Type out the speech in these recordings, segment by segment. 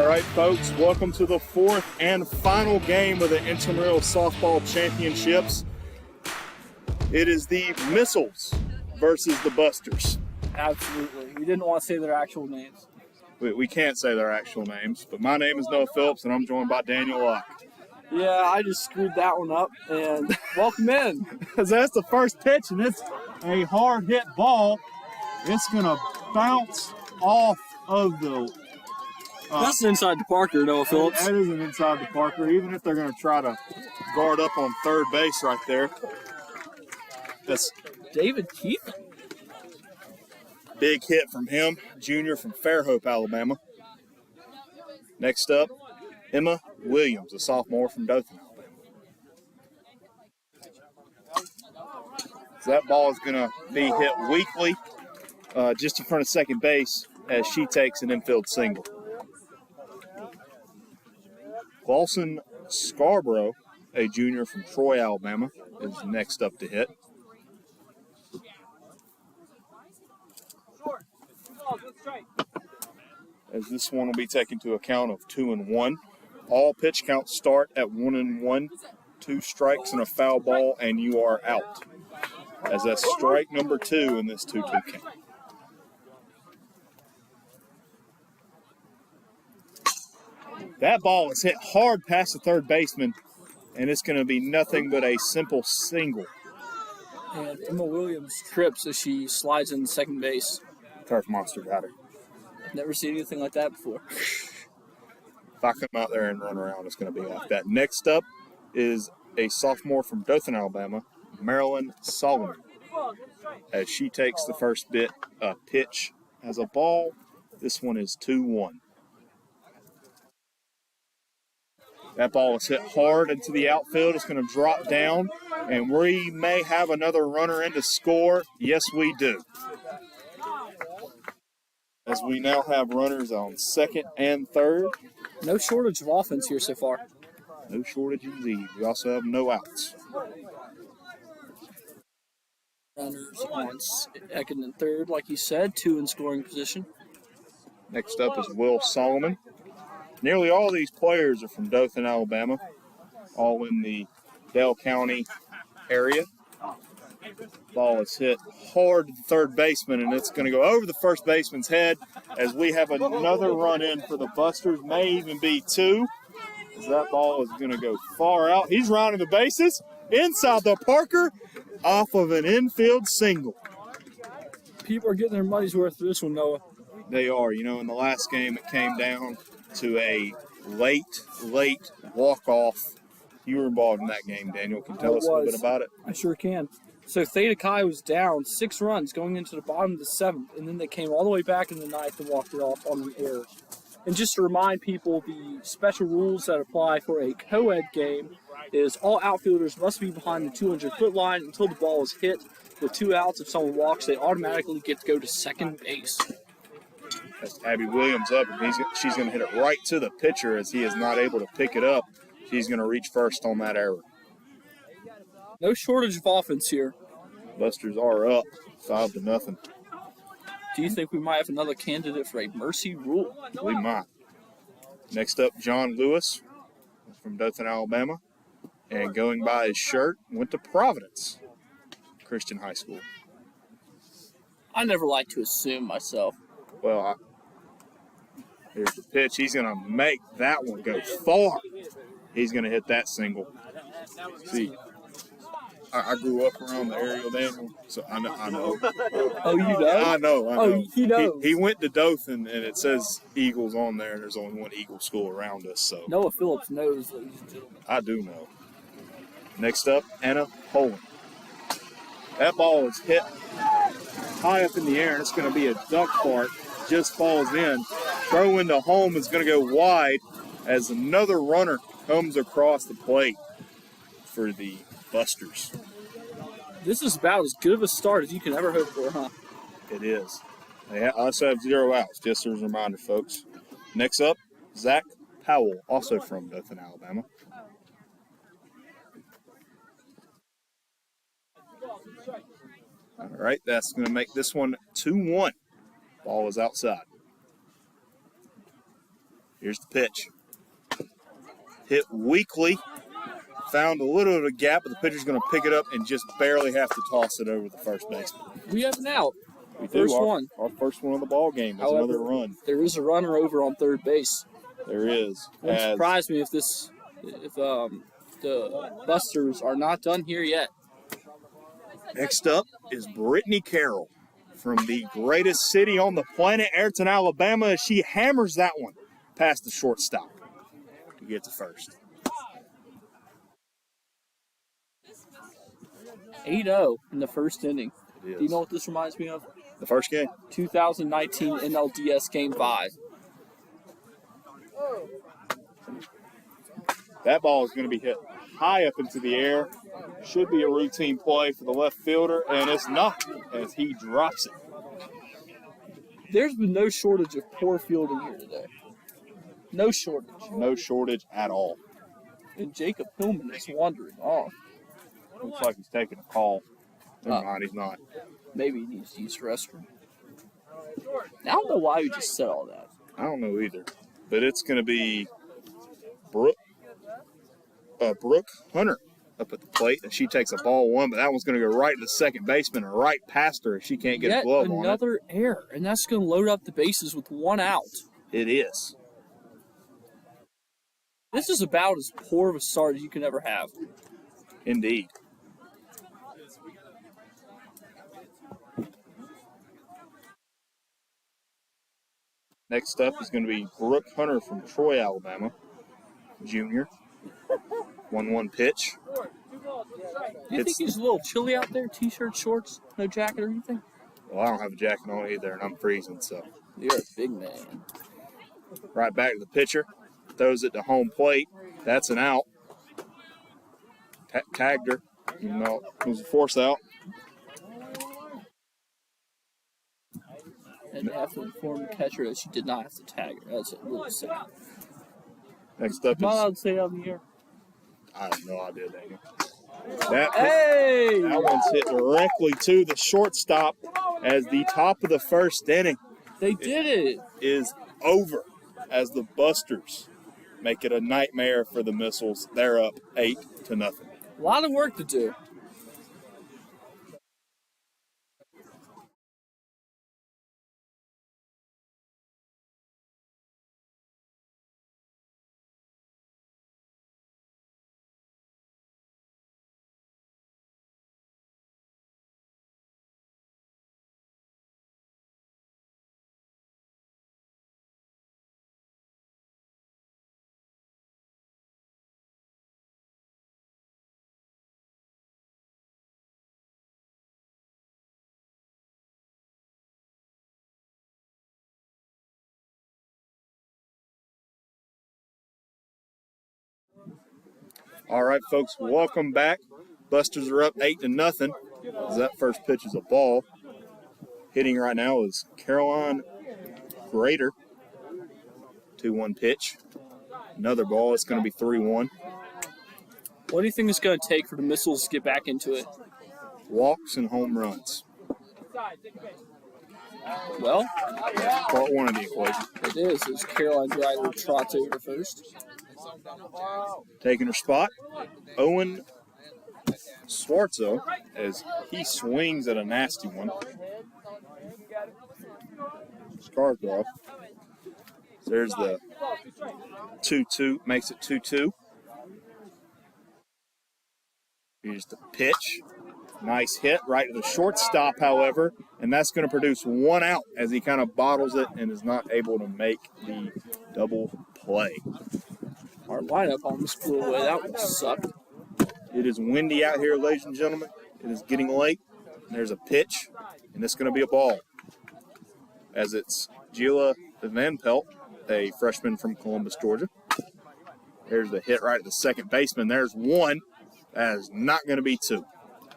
All right, folks, welcome to the fourth and final game of the Intramural Softball Championships. It is the Missiles versus the Busters. Absolutely. We didn't want to say their actual names. We can't say their actual names, but my name is Noah Phillips, and I'm joined by Daniel Locke. Yeah, I just screwed that one up, and welcome in. Because that's the first pitch, and it's a hard-hit ball. It's going to bounce off of the... That's an inside the Parker, Noah Phillips. That is an inside the Parker, even if they're going to try to guard up on third base right there. That's David Keith? big hit from him, junior from Fairhope, Alabama. Next up, Emma Williams, a sophomore from Dothan, Alabama. So that ball is going to be hit weakly just in front of second base as she takes an infield single. Lawson Scarborough, a junior from Troy, Alabama, is next up to hit. As this one will be taken to a count of 2-1. All pitch counts start at 1-1, 2 strikes and a foul ball, and you are out. As that's strike number 2 in this 2-2 count. That ball is hit hard past the third baseman, and it's going to be nothing but a simple single. And Emma Williams trips as she slides in second base. Turf monster got her. I've never seen anything like that before. If I come out there and run around, it's going to be like that. Next up is a sophomore from Dothan, Alabama, Marilyn Solomon, as she takes the first pitch as a ball. This one is 2-1. That ball is hit hard into the outfield. It's going to drop down, and we may have another runner in to score. Yes, we do. As we now have runners on second and third. No shortage of offense here so far. No shortage indeed. We also have no outs. Runners on second and third, like you said, 2 in scoring position. Next up is Will Solomon. Nearly all these players are from Dothan, Alabama, all in the Dale County area. Ball is hit hard to the third baseman, and it's going to go over the first baseman's head as we have another run in for the Busters, may even be 2. As that ball is going to go far out. He's rounding the bases inside the Parker off of an infield single. People are getting their money's worth for this one, Noah. They are. You know, in the last game, it came down to a late walk-off. You were involved in that game, Daniel. Can you tell us a little bit about it? I sure can. So Theta Chi was down 6 runs going into the bottom of the 7th, and then they came all the way back in the 9th and walked it off on an error. And just to remind people, the special rules that apply for a co-ed game is all outfielders must be behind the 200-foot line until the ball is hit. With 2 outs, if someone walks, they automatically get to go to second base. That's Abby Williams up, and she's going to hit it right to the pitcher as he is not able to pick it up. She's going to reach first on that error. No shortage of offense here. Busters are up 5-0. Do you think we might have another candidate for a mercy rule? We might. Next up, John Lewis from Dothan, Alabama, and going by his shirt, went to Providence Christian High School. I never like to assume myself. Well, here's the pitch. He's going to make that one go far. He's going to hit that single. See, I grew up around the aerial, Daniel, so I know. Oh, you know? I know. Oh, he knows. He went to Dothan, and it says Eagles on there, and there's only one Eagle school around us. So Noah Phillips knows. I do know. Next up, Anna Poland. That ball is hit high up in the air, and it's going to be a duck park. Just falls in. Throw into home is going to go wide as another runner comes across the plate for the Busters. This is about as good of a start as you can ever hope for, huh? It is. They also have 0 outs, just as a reminder, folks. Next up, Zach Powell, also from Dothan, Alabama. All right, that's going to make this one 2-1. Ball is outside. Here's the pitch. Hit weakly. Found a little of a gap, but the pitcher's going to pick it up and just barely have to toss it over the first baseman. We have an out. We First do. one. Our first one of the ball game is However, another run. There is a runner over on third base. There is. Wouldn't surprise me if the Busters are not done here yet. Next up is Brittany Carroll from the greatest city on the planet, Ayrton, Alabama, as she hammers that one past the shortstop to get to first. 8-0 in the first inning. It is. Do you know what this reminds me of? The first game? 2019 NLDS Game 5. That ball is going to be hit high up into the air. Should be a routine play for the left fielder, and it's not as he drops it. There's been no shortage of poor fielding here today. No shortage. No shortage at all. And Jacob Hillman is wandering off. Looks like he's taking a call. Never mind, he's not. Maybe he needs to use the restroom. I don't know why we just said all that. I don't know either. But it's going to be Brooke Hunter up at the plate. And she takes a ball one, but that one's going to go right to the second baseman and right past her if she can't get a glove on it. Another error, and that's going to load up the bases with one out. It is. This is about as poor of a start as you can ever have. Indeed. Next up is going to be Brooke Hunter from Troy, Alabama, junior. 1-1 pitch. Do you think he's a little chilly out there? T-shirt, shorts, no jacket or anything? Well, I don't have a jacket on either, and I'm freezing, so. You're a big man. Right back to the pitcher. Throws it to home plate. That's an out. Tagged her. Even though it was a force out. And they have to inform the catcher that she did not have to tag her. That's a little sad. Next up Am I allowed is. to say on the air? I have no idea, Daniel. Hey! That one's hit directly to the shortstop as the top of the first inning. They did it. Is over as the Busters make it a nightmare for the Missiles. They're up 8-0. A lot of work to do. All right, folks, welcome back. Busters are up 8-0. As that first pitch is a ball. Hitting right now is Caroline Grader. 2-1 pitch. Another ball. It's going to be 3-1. What do you think it's going to take for the Missiles to get back into it? Walks and home runs. Well, That's part one of the equation. it is. It's Caroline Ryder trots over first. Taking her spot, Owen Swartzo, as he swings at a nasty one. Scarborough. There's the 2-2, makes it 2-2. Here's the pitch. Nice hit right to the shortstop, however, and that's going to produce one out as he kind of bottles it and is not able to make the double play. Our lineup almost flew away. That one sucked. It is windy out here, ladies and gentlemen. It is getting late. There's a pitch, and it's going to be a ball. As it's Gila Van Pelt, a freshman from Columbus, Georgia. There's the hit right at the second baseman. There's one. That is not going to be two.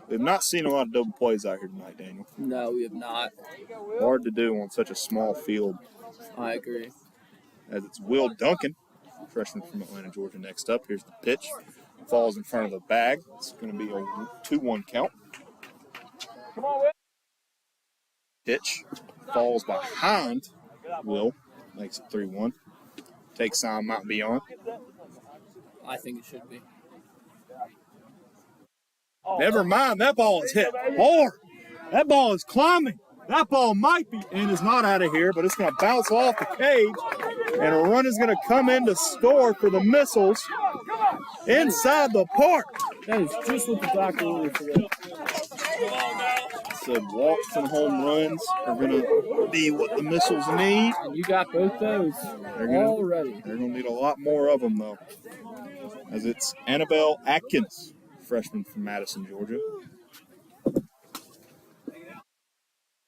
We've not seen a lot of double plays out here tonight, Daniel. No, we have not. Hard to do on such a small field. I agree. As it's Will Duncan, freshman from Atlanta, Georgia. Next up, here's the pitch. Falls in front of the bag. It's going to be a 2-1 count. Pitch falls behind Will. Makes it 3-1. Take Sign might be on. I think it should be. Never mind, that ball is hit hard. That ball is climbing. That ball might be and is not out of here, but it's going to bounce off the cage, and a run is going to come in to score for the Missiles inside the park. That is just what the doctor ordered for them. Said walks and home runs are going to be what the Missiles need. And you got both those already. They're going to need a lot more of them, though, as it's Annabelle Atkins, freshman from Madison, Georgia.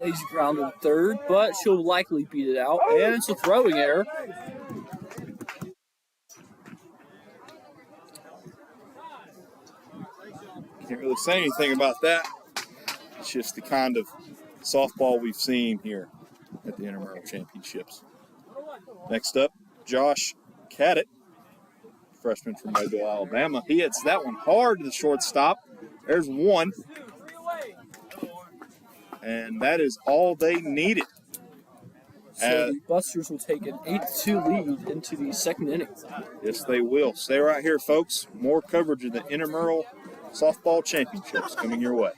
Lays ground to third, but she'll likely beat it out, and it's a throwing error. Can't really say anything about that. It's just the kind of softball we've seen here at the Intramural Championships. Next up, Josh Cadett, freshman from Mobile, Alabama. He hits that one hard to the shortstop. There's one. And that is all they needed. So the Busters will take an 8-2 lead into the second inning. Yes, they will. Stay right here, folks. More coverage of the Intramural Softball Championships coming your way.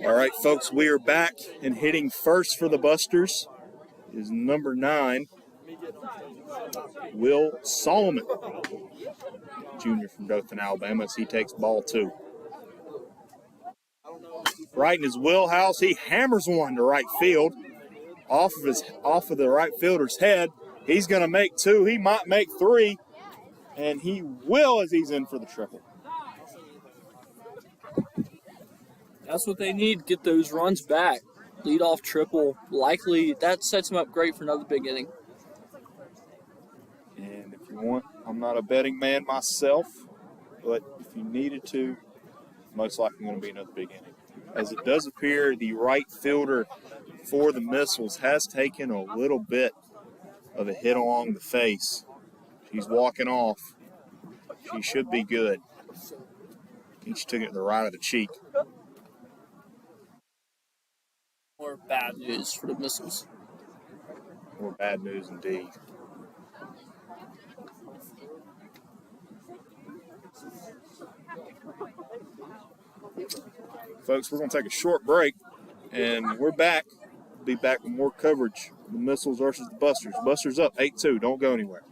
All right, folks, we are back, and hitting first for the Busters is number 9, Will Solomon, junior from Dothan, Alabama, as he takes ball 2. Right in his wheelhouse, he hammers one to right field, off of the right fielder's head. He's going to make 2. He might make 3, and he will as he's in for the triple. That's what they need, get those runs back. Lead off triple, likely, that sets them up great for another big inning. And if you want, I'm not a betting man myself, but if you needed to, most likely going to be another big inning. As it does appear, the right fielder for the Missiles has taken a little bit of a hit along the face. She's walking off. She should be good. I think she took it to the right of the cheek. Or bad news for the Missiles. More bad news indeed. Folks, we're going to take a short break, and we're back. We'll be back with more coverage of the Missiles versus the Busters. Busters up 8-2. Don't go anywhere.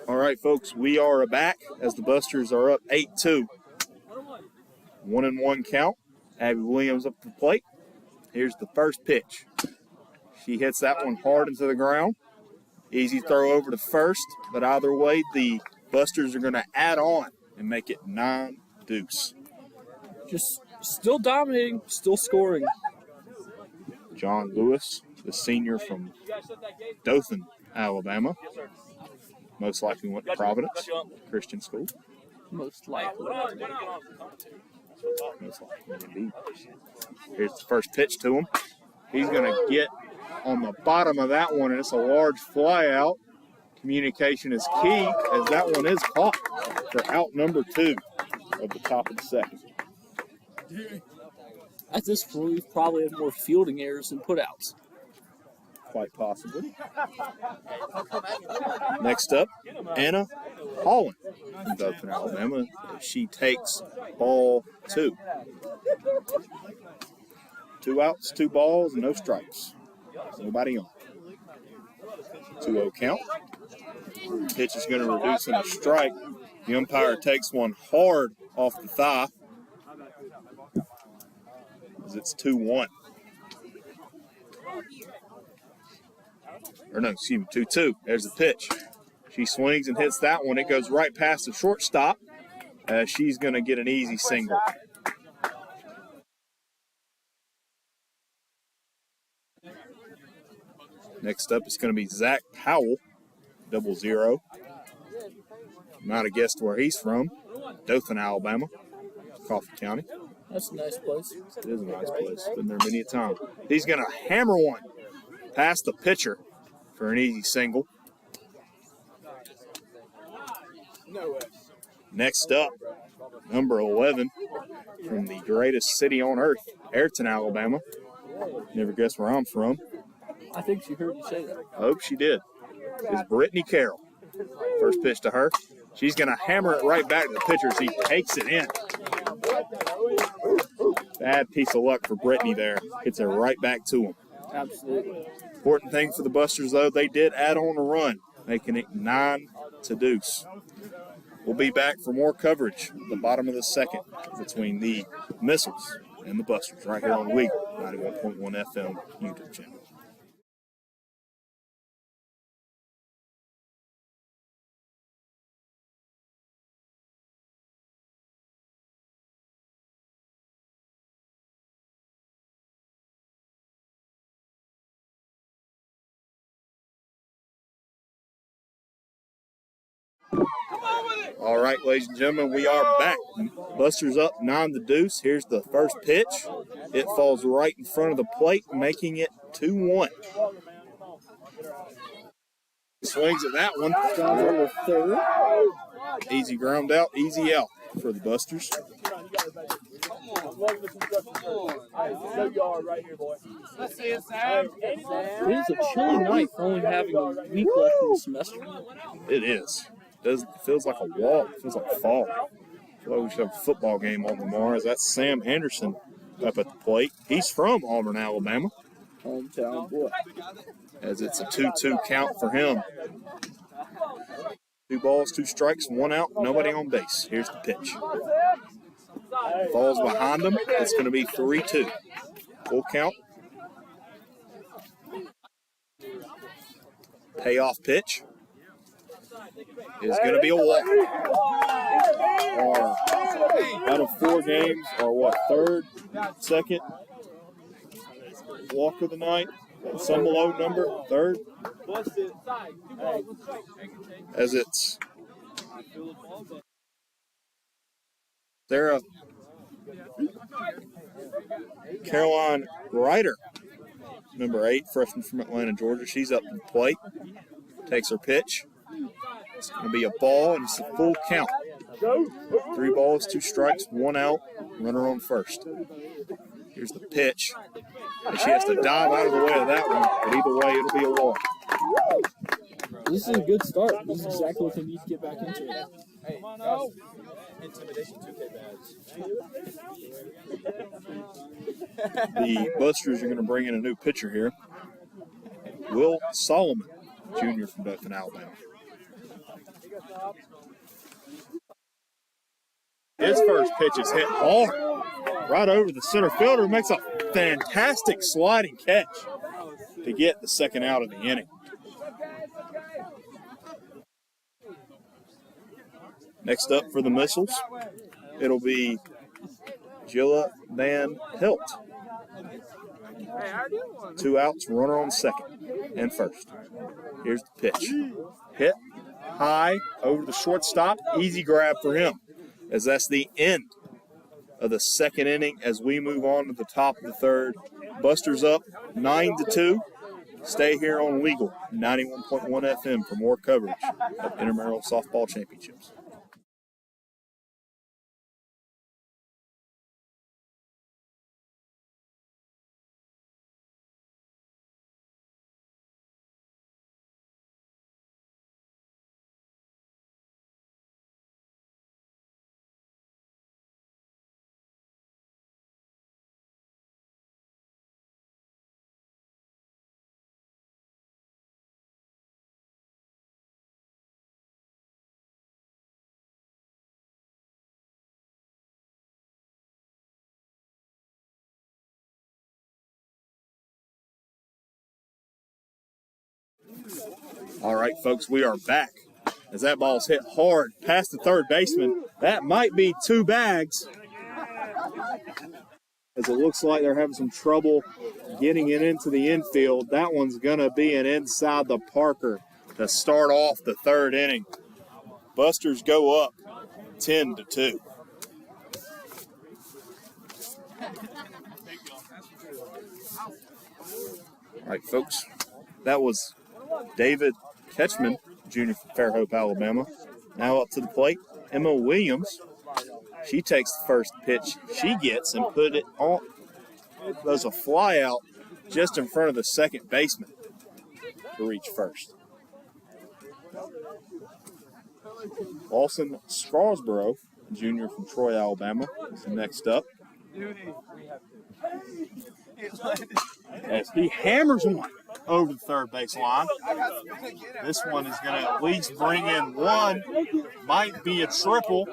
All right, folks, we are back as the Busters are up 8-2. 1-1 count. Abby Williams up to the plate. Here's the first pitch. She hits that one hard into the ground. Easy throw over to first, but either way, the Busters are going to add on and make it 9-2. Just still dominating, still scoring. John Lewis, the senior from Dothan, Alabama. Most likely went to Providence Christian School. Most likely. Most likely, indeed. Here's the first pitch to him. He's going to get on the bottom of that one, and it's a large fly out. Communication is key, as that one is caught for out number 2 of the top of the second. At this point, we've probably had more fielding errors than putouts. Quite possibly. Next up, Anna Holland from Dothan, Alabama. She takes ball 2. 2 outs, 2 balls, no strikes. Nobody on. 2-0 count. Pitch is going to reduce in a strike. The umpire takes one hard off the thigh, as it's 2-1. Or no, excuse me, 2-2. There's the pitch. She swings and hits that one. It goes right past the shortstop. She's going to get an easy single. Next up is going to be Zach Powell, 0-0. Might have guessed where he's from. Dothan, Alabama, Coffee County. That's a nice place. It is a nice place. Been there many a time. He's going to hammer one past the pitcher for an easy single. Next up, number 11 from the greatest city on earth, Ayrton, Alabama. Never guess where I'm from. I think she heard you say that. I hope she did. Is Brittany Carroll. First pitch to her. She's going to hammer it right back to the pitcher as he takes it in. Bad piece of luck for Brittany there. Hits it right back to him. Absolutely. Important thing for the Busters, though, they did add on a run, making it 9-2. We'll be back for more coverage at the bottom of the second between the Missiles and the Busters right here on Week 91.1 FM YouTube channel. All right, ladies and gentlemen, we are back. Busters up 9-2. Here's the first pitch. It falls right in front of the plate, making it 2-1. Swings at that one. Over third. Easy ground out, easy out for the Busters. It is a chilly night for only having a week left in the semester. It is. It feels like a walk. It feels like fall. I feel like we should have a football game on tomorrow. That's Sam Anderson up at the plate. He's from Auburn, Alabama. Hometown boy. As it's a 2-2 count for him. 2 balls, 2 strikes, 1 out, nobody on base. Here's the pitch. Falls behind him. It's going to be 3-2. Full count. Payoff pitch is going to be a walk. Or out of 4 games, or what, third, second walk of the night. Some below number, third. As it's Sarah Caroline Ryder, number 8, freshman from Atlanta, Georgia. She's up to the plate. Takes her pitch. It's going to be a ball, and it's a full count. 3 balls, 2 strikes, 1 out. Runner on first. Here's the pitch. And she has to dive out of the way of that one, but either way, it'll be a walk. This is a good start. This is exactly what they need to get back into. Hey, guys, intimidation 2K badge. The Busters are going to bring in a new pitcher here. Will Solomon, Jr. from Dothan, Alabama. His first pitch is hit hard, right over the center fielder. Makes a fantastic sliding catch to get the second out of the inning. Next up for the Missiles, it'll be Jilla Van Hilt. 2 outs, runner on second and first. Here's the pitch. Hit high over the shortstop. Easy grab for him, as that's the end of the second inning as we move on to the top of the third. Busters up 9-2. Stay here on Legal 91.1 FM for more coverage of Intramural Softball Championships. All right, folks, we are back. As that ball's hit hard past the third baseman, that might be 2 bags. As it looks like they're having some trouble getting it into the infield. That one's going to be an inside the Parker to start off the third inning. Busters go up 10-2. All right, folks, that was David Ketchman, junior from Fairhope, Alabama. Now up to the plate, Emma Williams. She takes the first pitch she gets and put it on. There's a fly out just in front of the second baseman to reach first. Lawson Scarborough, junior from Troy, Alabama, is next up. As he hammers one over the third base line. This one is going to at least bring in one. Might be a triple.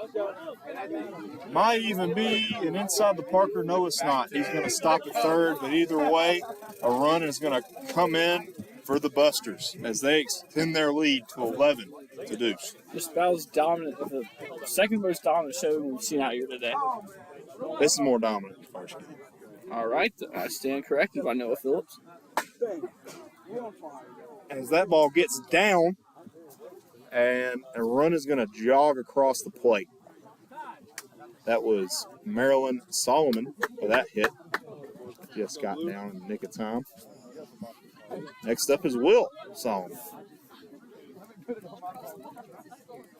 Might even be an inside the Parker. No, it's not. He's going to stop at third, but either way, a run is going to come in for the Busters as they extend their lead to 11 to deuce. Just about as dominant, the second most dominant show we've seen out here today. This is more dominant than the first game. All right, I stand corrected by Noah Phillips. As that ball gets down, and a run is going to jog across the plate. That was Marilyn Solomon for that hit. Just got down in the nick of time. Next up is Will Solomon.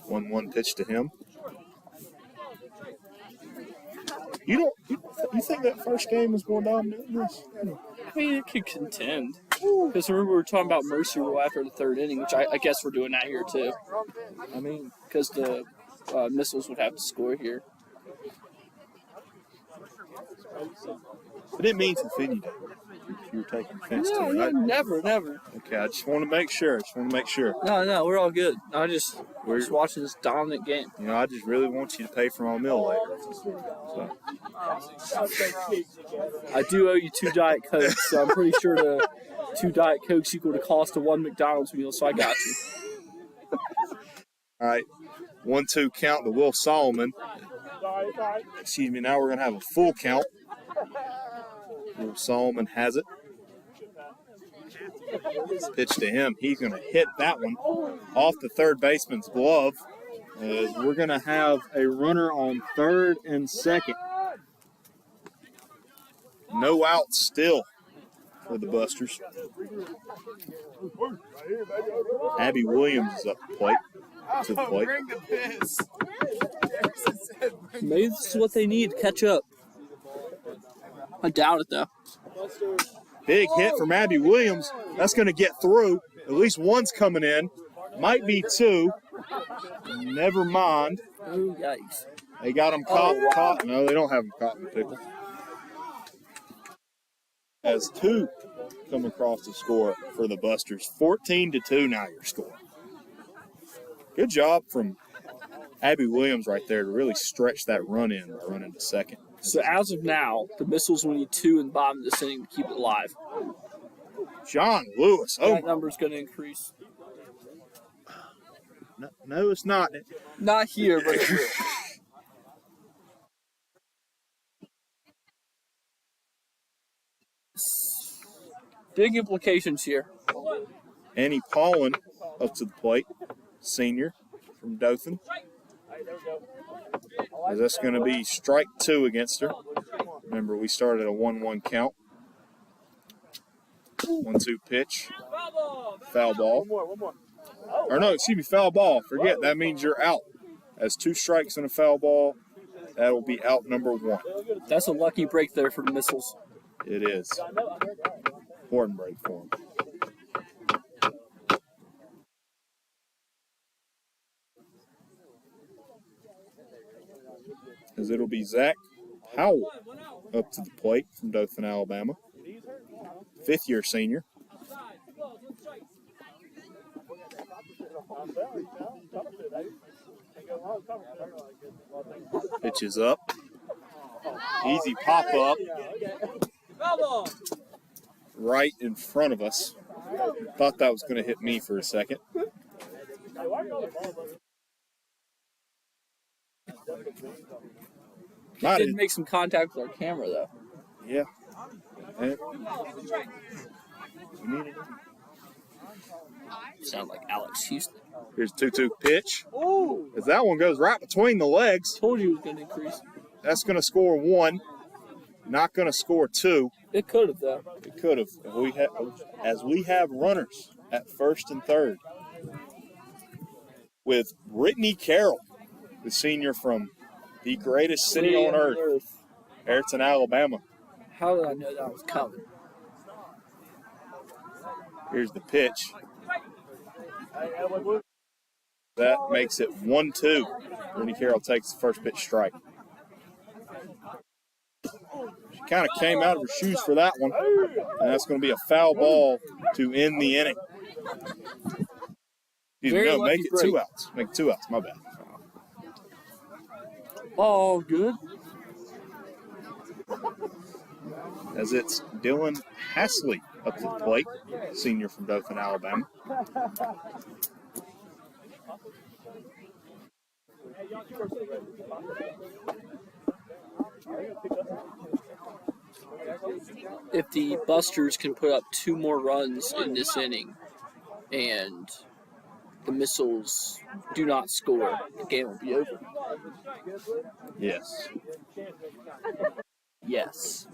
1-1 pitch to him. You think that first game was more dominant than this? I mean, it could contend. Because remember, we were talking about Mercy Rule after the third inning, which I guess we're doing that here too. I mean, because the Missiles would have to score here. I didn't mean to offend you. If you were taking offense to it. No, never. Okay, I just want to make sure. No, we're all good. We're just watching this dominant game. You know, I just really want you to pay for my meal later. So. I do owe you 2 Diet Cokes, so I'm pretty sure the 2 Diet Cokes equal the cost of 1 McDonald's meal, so I got you. All right, 1-2 count to Will Solomon. Excuse me, now we're going to have a full count. Will Solomon has it. Pitch to him. He's going to hit that one off the third baseman's glove. As we're going to have a runner on third and second. No outs still for the Busters. Abby Williams is up to the plate. Maybe this is what they need to catch up. I doubt it, though. Big hit from Abby Williams. That's going to get through. At least one's coming in. Might be 2. Never mind. Oh, yikes. They got them caught. No, they don't have them caught in the pickle. As 2 come across the score for the Busters. 14-2 now your score. Good job from Abby Williams right there to really stretch that run in by running to second. So as of now, the Missiles will need 2 in the bottom of this inning to keep it alive. John Lewis. Oh, That number is going to increase. no, it's not. Not here, but here. Big implications here. Annie Paulin up to the plate, senior from Dothan. Is this going to be strike 2 against her? Remember, we started a 1-1 count. 1-2 pitch. Foul ball. Or no, excuse me, foul ball. Forget, that means you're out. As 2 strikes and a foul ball, that will be out number 1. That's a lucky break there for the Missiles. It is. Important break for them. As it'll be Zach Howell up to the plate from Dothan, Alabama. 5th-year senior. Pitch is up. Easy pop-up. Right in front of us. Thought that was going to hit me for a second. Didn't make some contact with our camera, though. Yeah. Sound like Alex Houston. Here's 2-2 pitch. As that one goes right between the legs. Told you it was going to increase. That's going to score 1. Not going to score 2. It could have, though. It could have. As we have runners at first and third. With Brittany Carroll, the senior from the greatest city on earth, Ayrton, Alabama. How did I know that was coming? Here's the pitch. That makes it 1-2. Brittany Carroll takes the first pitch strike. She kind of came out of her shoes for that one. And that's going to be a foul ball to end the inning. Make it break. 2 outs. Make it 2 outs. My bad. All good. As it's Dylan Hasley up to the plate, senior from Dothan, Alabama. If the Busters can put up 2 more runs in this inning and the Missiles do not score, the game will be over. Yes. Yes.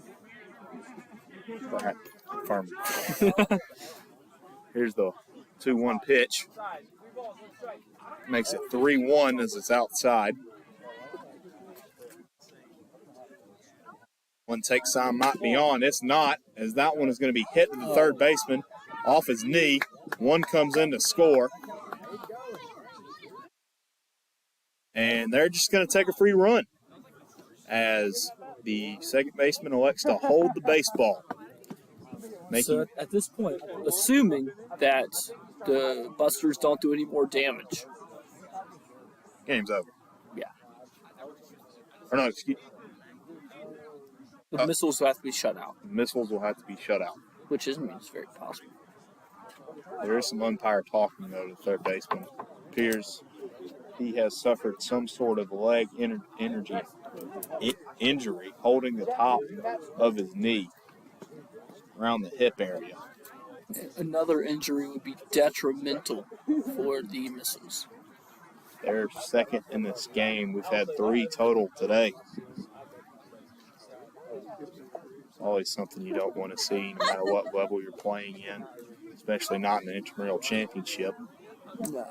Affirmative. Here's the 2-1 pitch. Makes it 3-1 as it's outside. One take sign might be on. It's not, as that one is going to be hit to the third baseman off his knee. One comes in to score. And they're just going to take a free run as the second baseman elects to hold the baseball. So at this point, assuming that the Busters don't do any more damage. Game's over. Yeah. Or no, excuse me. The Missiles will have to be shut out. Missiles will have to be shut out. Which is very possible. There is some umpire talking, though, to the third baseman. Appears he has suffered some sort of leg injury holding the top of his knee around the hip area. Another injury would be detrimental for the Missiles. They're second in this game. We've had 3 total today. It's always something you don't want to see, no matter what level you're playing in, especially not in the Intramural Championship. No.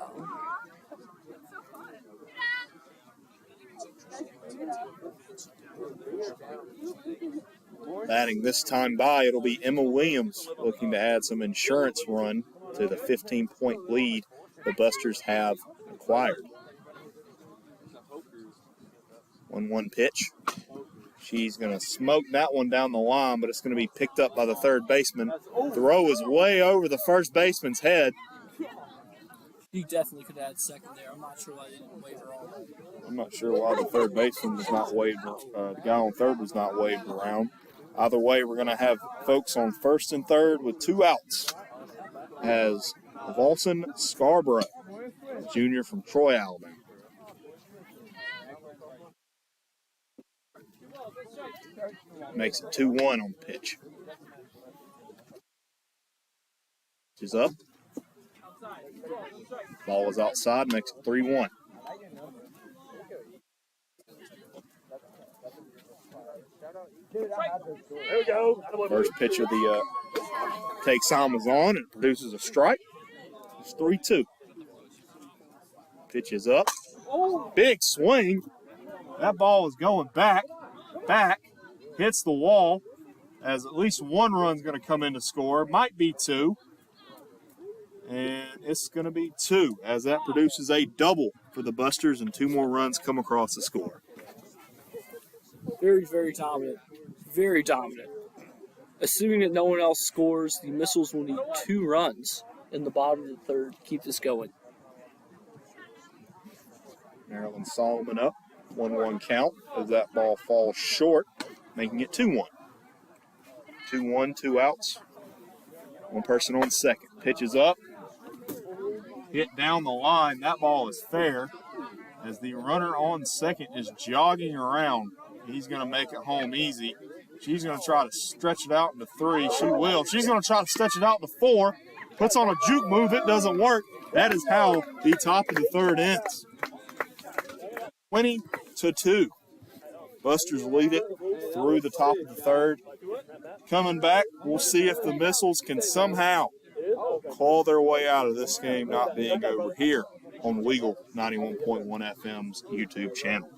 Batting this time by, it'll be Emma Williams looking to add some insurance run to the 15-point lead the Busters have acquired. 1-1 pitch. She's going to smoke that one down the line, but it's going to be picked up by the third baseman. Throw is way over the first baseman's head. He definitely could have had second there. I'm not sure why they didn't waiver on. I'm not sure why the third baseman was not waved. The guy on third was not waved around. Either way, we're going to have folks on first and third with 2 outs as Volson Scarborough, junior from Troy, Alabama. Makes it 2-1 on the pitch. Is up. Ball is outside, makes it 3-1. There we go. First pitch of the takes on was on and produces a strike. It's 3-2. Pitch is up. Big swing. That ball is going back, hits the wall as at least 1 run's going to come in to score. Might be 2. And it's going to be 2 as that produces a double for the Busters and 2 more runs come across the score. Very, very dominant. Very dominant. Assuming that no one else scores, the Missiles will need 2 runs in the bottom of the third to keep this going. Maryland Solomon up, 1-1 count as that ball falls short, making it 2-1. 2-1, 2 outs. 1 person on second. Pitch is up. Hit down the line. That ball is fair as the runner on second is jogging around. He's going to make it home easy. She's going to try to stretch it out into 3. She will. She's going to try to stretch it out to 4. Puts on a juke move. It doesn't work. That is how the top of the third ends. 20-2. Busters lead it through the top of the third. Coming back, we'll see if the Missiles can somehow claw their way out of this game not being over here on Weagle 91.1 FM's YouTube channel.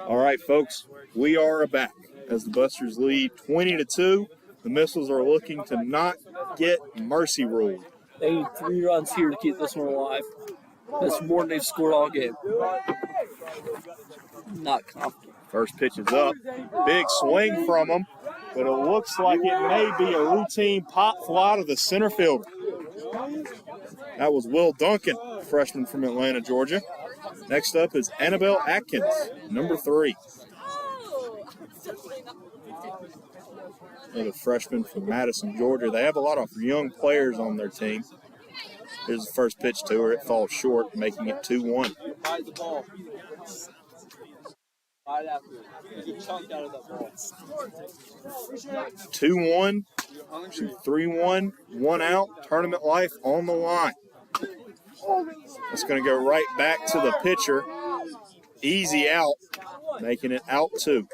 All right, folks, we are back as the Busters lead 20-2. The Missiles are looking to not get mercy ruled. They need 3 runs here to keep this one alive. That's more than they've scored all game. Not confident. First pitch is up. Big swing from them, but it looks like it may be a routine pop fly to the center fielder. That was Will Duncan, freshman from Atlanta, Georgia. Next up is Annabelle Atkins, number 3. Another freshman from Madison, Georgia. They have a lot of young players on their team. Here's the first pitch to her. It falls short, making it 2-1. Hide the ball. Right after it. You chunked out of that ball. 2-1, 3-1, 1 out. Tournament life on the line. It's going to go right back to the pitcher. Easy out, making it out 2.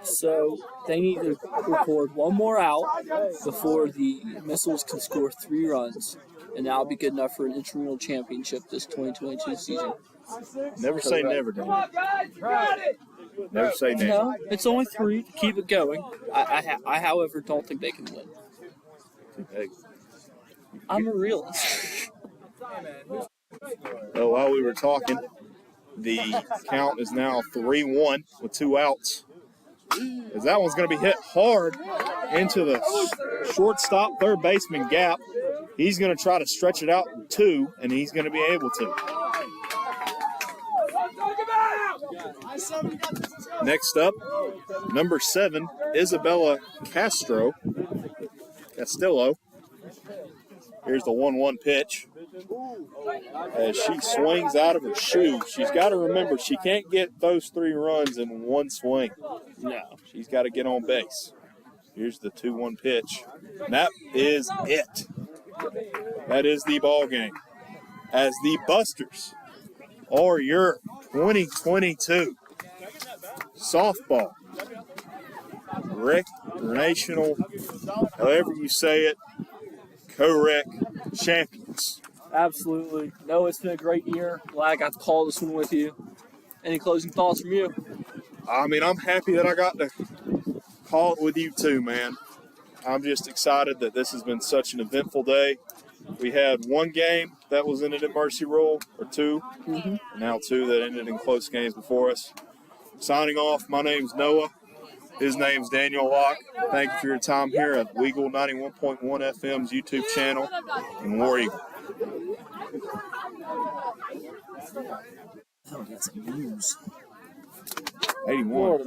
So they need to record 1 more out before the Missiles can score 3 runs, and that'll be good enough for an Intramural championship this 2022 season. Never say never, Daniel. Never say never. No, it's only 3 to keep it going. I however, don't think they can win. I'm a realist. Well, while we were talking, the count is now 3-1 with 2 outs. As that one's going to be hit hard into the shortstop third baseman gap. He's going to try to stretch it out in 2, and he's going to be able to. Next up, number 7, Isabella Castillo. Here's the 1-1 pitch. As she swings out of her shoe, she's got to remember she can't get those 3 runs in 1 swing. No, she's got to get on base. Here's the 2-1 pitch. And that is it. That is the ball game. As the Busters are your 2022 softball recreational, however you say it, co-rec champions. Absolutely. No, it's been a great year. Glad I got to call this one with you. Any closing thoughts from you? I mean, I'm happy that I got to call it with you too, man. I'm just excited that this has been such an eventful day. We had one game that was ended in mercy rule, or two, and now two that ended in close games before us. Signing off, my name's Noah. His name's Daniel Locke. Thank you for your time here at Weagle 91.1 FM's YouTube channel in War Eagle. Oh, that's news. 81.